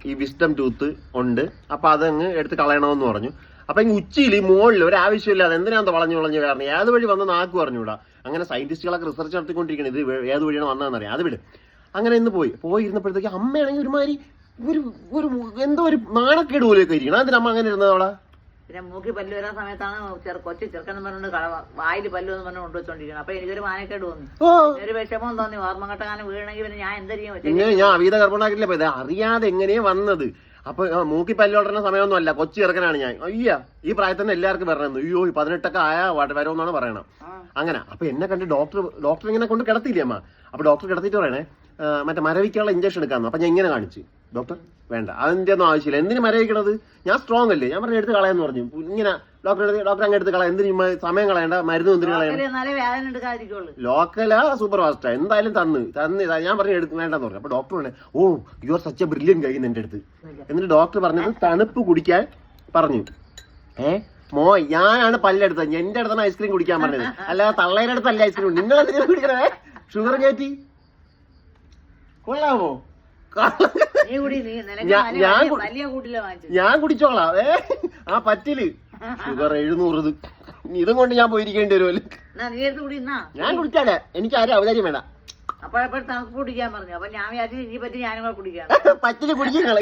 ഈ wisdom tooth ഉണ്ട്, അപ്പൊ അതങ്ങ് എടുത്ത് കളയണമെന്ന് പറഞ്ഞു. അപ്പൊ ഈ ഉച്ചയിൽ മുകളിൽ ഒരു ആവശ്യമില്ലാതെ എന്തിനാന്ന് വളഞ്ഞു കാരണം ഏത് വഴി വന്ന് നാക്ക് പറഞ്ഞുകൂടാ. അങ്ങനെ സയന്റിസ്റ്റുകളൊക്കെ റിസർച്ച് നടത്തിക്കൊണ്ടിരിക്കണം ഇത് ഏത് വഴിയാണ് വന്നതെന്നറിയാം. അത് വിട്. അങ്ങനെ ഇന്ന് പോയിരുന്നപ്പോഴത്തേക്ക് അമ്മയാണെങ്കിൽ ഒരുമാതിരി ഒരു എന്തോ ഒരു നാണക്കേട് പോലെയൊക്കെ ഇരിക്കണം. അതിന് അമ്മ അങ്ങനെ ഇരുന്നതോളാ. പിന്നെ മൂക്കി പല്ല് വരാൻ സമയത്താണ് കൊച്ചു ചെറുക്കെന്ന് പറഞ്ഞുകൊണ്ട് വായിൽ പല്ലു എന്ന് പറഞ്ഞു കൊണ്ടുവച്ചോണ്ടിരിക്കണം. അപ്പൊ എനിക്കൊരു മാനക്കേട് തോന്നി, ഒരു വിഷമം തോന്നി. ഓർമ്മ കെട്ടങ്ങനെ വീണെങ്കിൽ പിന്നെ ഞാൻ എന്തെങ്കിലും ഞാൻ അവീത ഗർഭണ്ടാക്കില്ല. ഇത് അറിയാതെ എങ്ങനെയാ വന്നത്. അപ്പൊ മൂക്കി പല്ലോടുന്ന സമയമൊന്നും അല്ല, കൊച്ചു ചെറുക്കനാണ് ഞാൻ. അയ്യ ഈ പ്രായത്തിൽ തന്നെ എല്ലാവർക്കും വരണമെന്ന്. അയ്യോ 18 ആയ വരുമെന്നാണ് പറയണം. അങ്ങനെ അപ്പൊ എന്നെ കണ്ട് ഡോക്ടർ ഇങ്ങനെ കൊണ്ട് കിടത്തിയില്ലേ അമ്മ. അപ്പൊ ഡോക്ടർ കിടത്തിയിട്ട് പറയണേ മറ്റേ മരവിക്കാനുള്ള ഇഞ്ചക്ഷൻ എടുക്കാന്ന്. അപ്പൊ ഞാൻ ഇങ്ങനെ കാണിച്ചു, ഡോക്ടർ വേണ്ട, അതിന്റെ ഒന്നും ആവശ്യമില്ല. എന്തിനു മരവിക്കണത്, ഞാൻ സ്ട്രോങ് അല്ലേ. ഞാൻ പറഞ്ഞ എടുത്ത് കളയാന്ന് പറഞ്ഞു. ഇങ്ങനെ ഡോക്ടർ അങ്ങ് എടുത്ത് കളയാം, എന്തിനു സമയം കളയണ്ട, മരുന്ന് എന്തിനു കളയണം. ലോക്കലാ സൂപ്പർ ഫാസ്റ്റാ എന്തായാലും തന്ന് ഞാൻ പറഞ്ഞു എടുത്ത് വേണ്ടെന്ന് പറഞ്ഞു. അപ്പൊ ഡോക്ടർ പറഞ്ഞു oh you are such a brilliant guy എന്റെ അടുത്ത്. എന്നിട്ട് ഡോക്ടർ പറഞ്ഞത് തണുപ്പ് കുടിക്കാൻ പറഞ്ഞു. ഞാനാണ് പല്ലെടുത്തത്, എന്റെ അടുത്താണ് ഐസ്ക്രീം കുടിക്കാൻ പറഞ്ഞത്, അല്ലാതെ തള്ളയുടെ അടുത്തല്ല ഐസ്ക്രീം. നിങ്ങൾ എന്തെങ്കിലും കുടിക്കണേ ഷുഗർ കയറ്റി കൊള്ളാമോ? ഞാൻ കുടിച്ചോളാം. ആ പറ്റില് ഷുഗർ 700. ഇതും കൊണ്ട് ഞാൻ പോയിരിക്കേണ്ടി വരുമല്ലോ. ഞാൻ കുടിച്ചാലേ എനിക്ക് ആരും ഔദാര്യം വേണ്ട. അപ്പോഴപ്പോഴും തണുപ്പ് കുടിക്കാൻ പറഞ്ഞു. അപ്പൊ ഞാൻ വിചാരിച്ചു ഇനി പറ്റി ഞാനും കൂടെ കുടിക്കാം. പറ്റില് കുടിക്കാൻ